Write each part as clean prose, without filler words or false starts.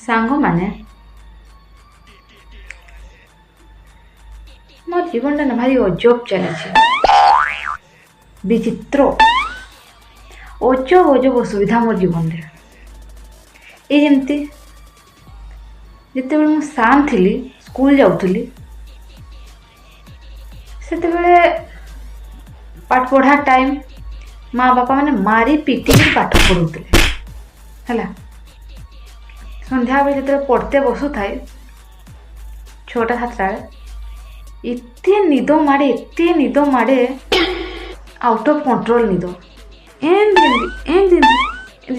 सांग माने मोर जीवन ना भारी अजब चली विचित्र अजब अजब असुविधा मोर जीवन रे ये जमती जिते मु शांत थी स्कूल जाऊली से पाठ पढ़ा टाइम माँ बापा मैंने मारी पिटी पाठ पढ़ुते है संध्या बेले जो पढ़ते बसु थाए 6टा 7टा एते निद माड़े आउट ऑफ कंट्रोल निद एम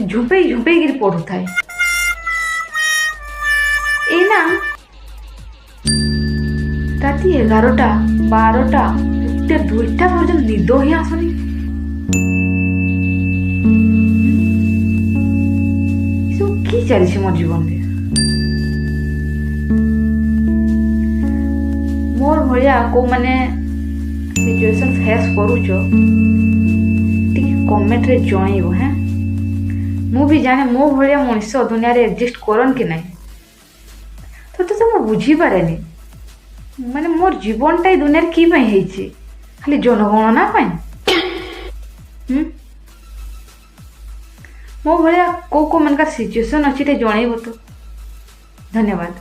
झुंपे गिर पढ़ु थाए एना राति 11टा 12टा 2टा पर्यटन निद ही आसुनी कि चली मोर जीवन में मोर भाया को माने सिचुएशन फेस करूच कमेंट रे जणइबो हैं मु भी जाने मो भाया मनुष्य दुनिया रे एग्जिस्ट करन कि नहीं तो मु बुझी पारेनी माने मोर जीवनटा दुनिया रे की पई हेछि खाली जनगणना पई मो भाया को मनका सिचुएशन अच्छी जणइबो तो धन्यवाद।